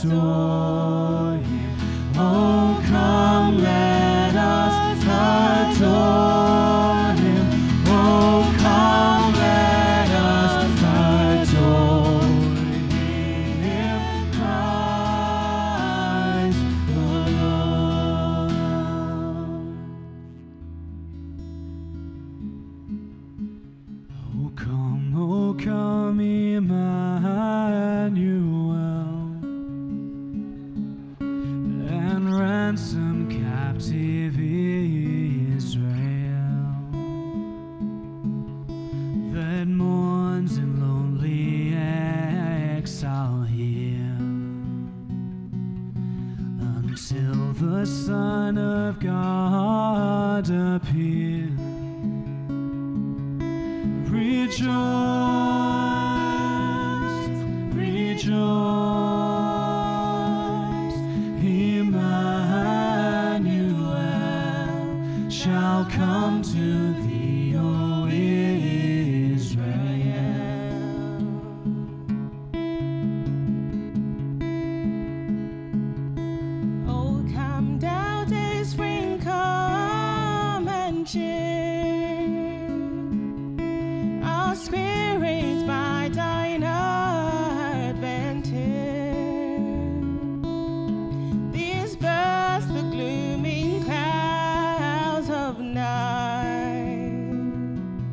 adore Him. Oh, come, let us adore Him. Oh, come, let us adore Him, Christ the Lord. Oh, come, Emmanuel, and ransom captive Israel that mourns in lonely exile here, until the Son of God appear. Rejoice, rejoice, Emmanuel shall come to thee, O Israel. Oh, come thou day spring, come and cheer our spirits by thine advent here. Disperse the glooming clouds of night,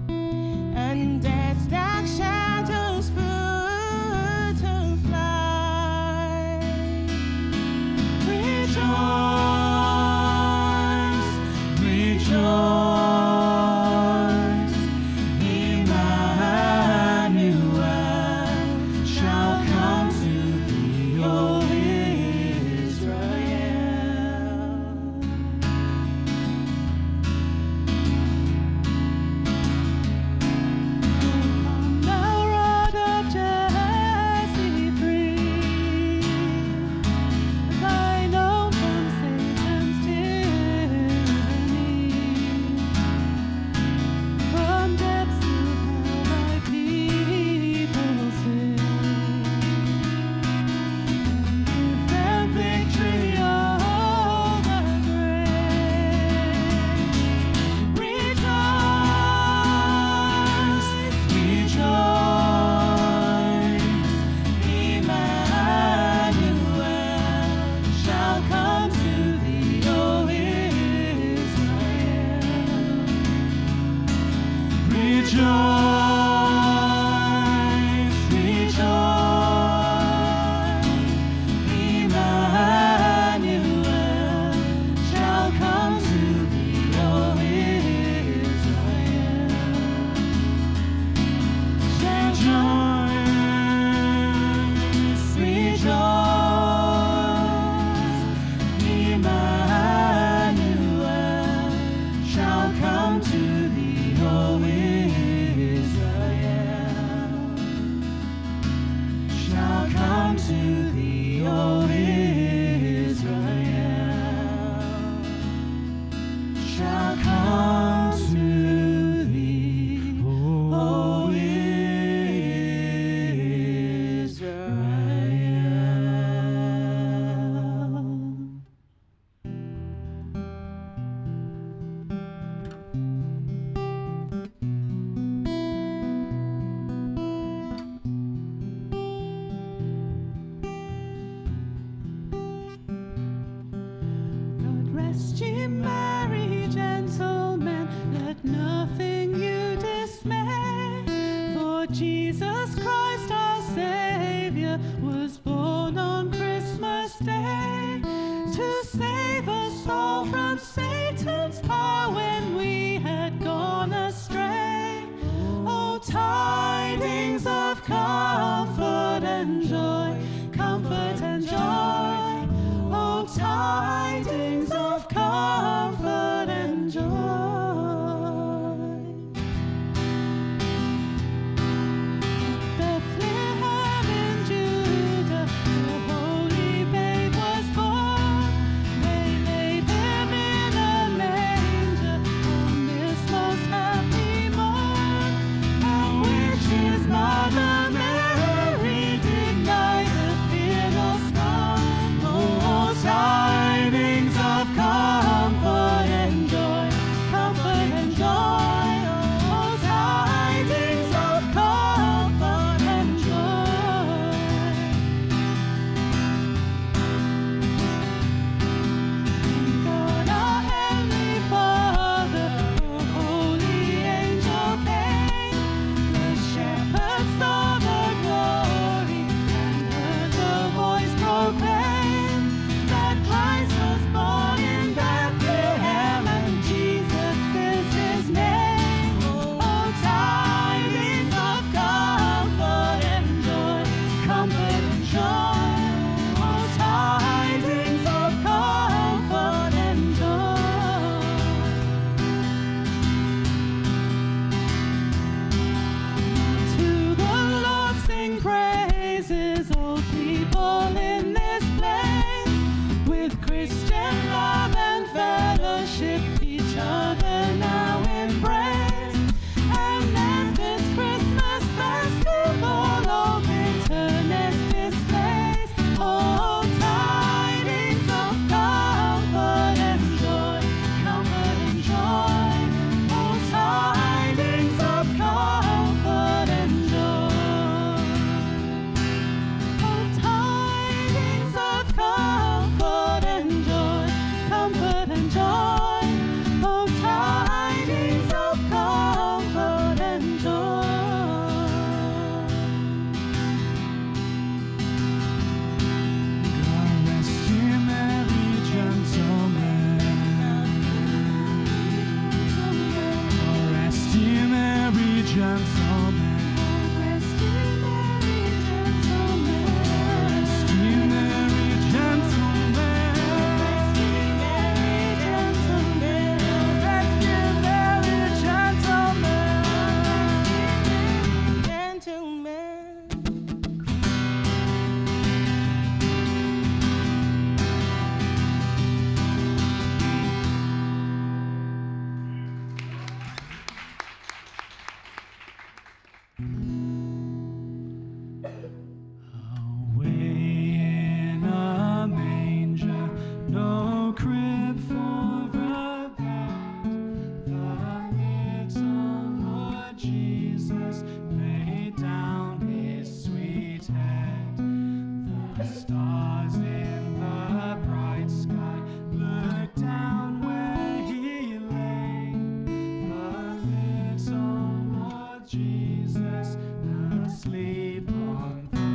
and death's dark shadows put to flight. Rejoice, rejoice, Emmanuel shall come to thee, O Israel. The rod of Jesse free, thine own from Satan's tyranny. From depths of hell thy people sing, give them victory over grave. Rejoice, Rejoice, Emmanuel shall come to thee, O Israel. Rejoice, rejoice, Emmanuel shall come to thee, O Israel. Rejoice, rejoice, Emmanuel shall come to thee, O Israel. Shall come to thee, O Israel. Shall come to thee, O Israel. God rest ye merry gentlemen, let nothing you dismay, for Jesus Christ our Savior was born on Christmas Day, to save us all from Satan's power when we had gone astray. Oh, tidings of comfort and joy, comfort and joy. Oh, tidings of comfort Stars in the bright sky look down where he lay. The little Lord Jesus asleep on the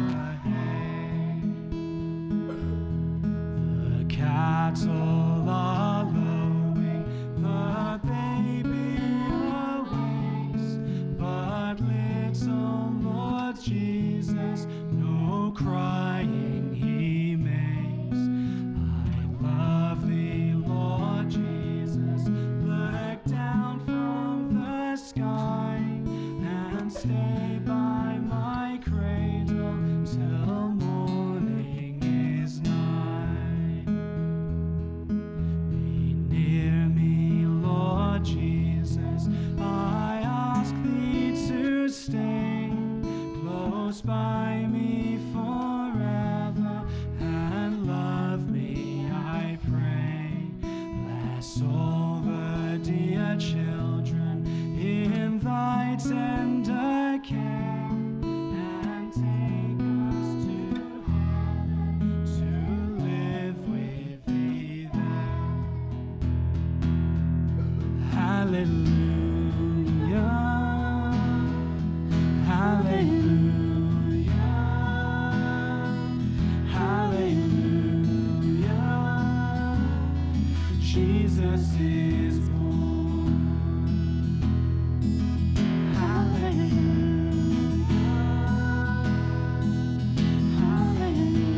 hay. The cattle are lowing, the baby awakes, but little Lord Jesus no crying he makes. I love thee, Lord Jesus, look down from the sky and stay by my cradle till morning is nigh. Be near me, Lord Jesus, I ask thee to stay close by me forever and love me, I pray. Bless all the dear children in thy tender care, and take us to heaven to live with thee there. Hallelujah, hallelujah, hallelujah. Jesus is born. Hallelujah, hallelujah,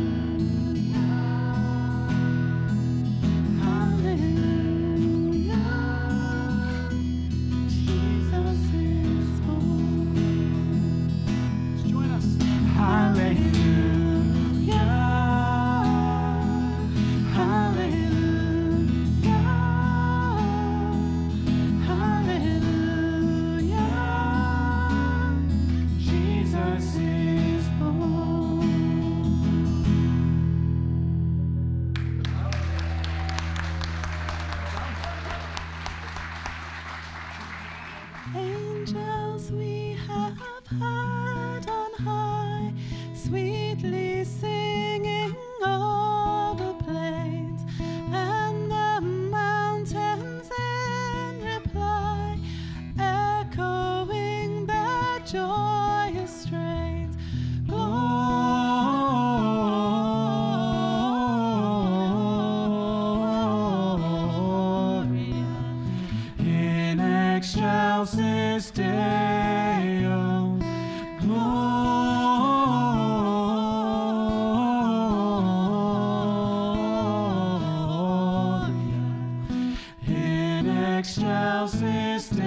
hallelujah. Jesus is born. Let's join us. Hallelujah, hallelujah, hallelujah. Jesus is born. Angels we have heard on high, sweetly singing o'er the plains, and the mountains in reply, echoing their joyous strains. Gloria In excelsis Deo, Gloria. In excelsis Deo.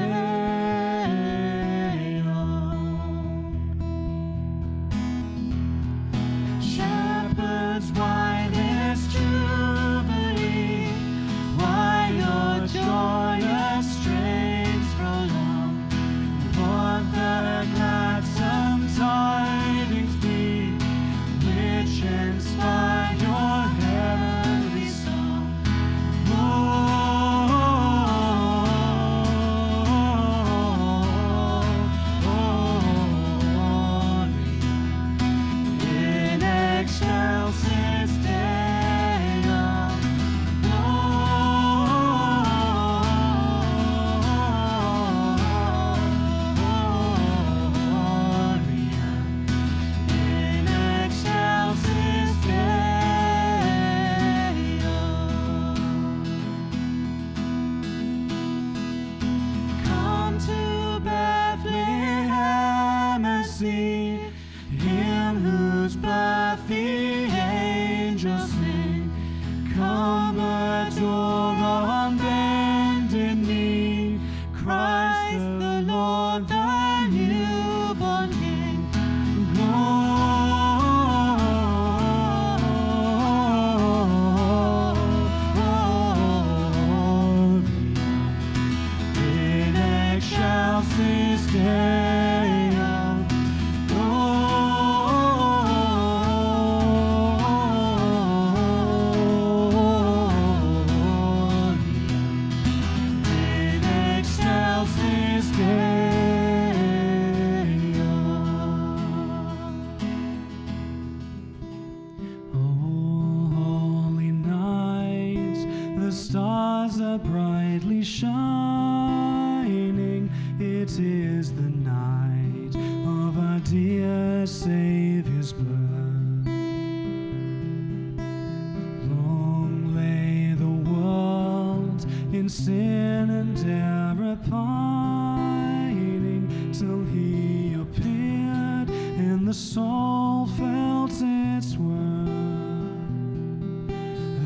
Shepherds, why this jubilee? Why your joyous strains prolong? What the gladsome tidings be, which inspire your heavenly song? In excelsis Deo, Gloria. In excelsis Deo. Come to Bethlehem and see him whose birth the angels sing. Come adore on bended knee Christ the Lord, the newborn King. Gloria. In excelsis Deo, Gloria. are brightly shining. It is the night of our dear Savior's birth. Long lay the world in sin and error pining, till he appeared and the soul felt its worth.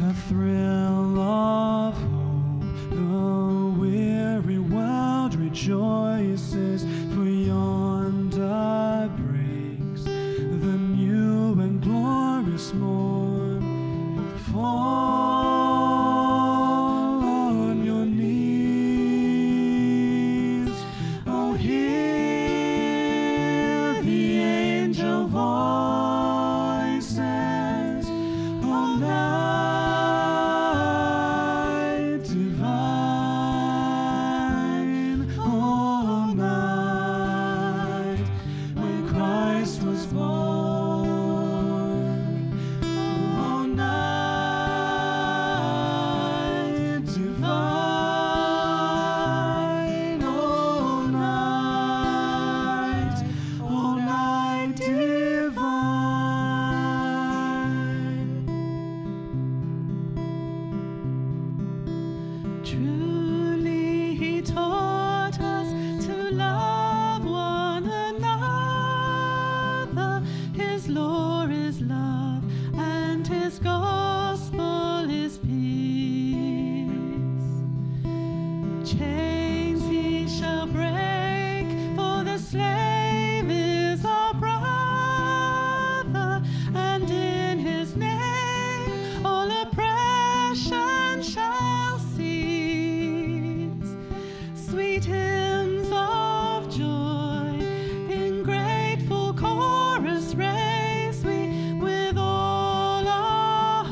A thrill of hope, the weary world rejoices, for yonder breaks the new and glorious morn. Fall on your knees, oh, hear the angel voices, oh, night divine, oh, night when Christ was born, oh, night divine, oh, night divine. Truly he taught us to love one another. His law is love and his gospel is peace. Chains he shall break, for the slave is our brother, and in his name all oppression shall cease. Sweet hymns of joy in grateful chorus raise we with all our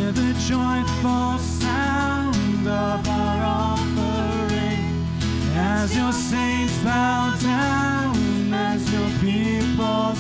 Hear the joyful sound of our offering as your saints bow down, as your people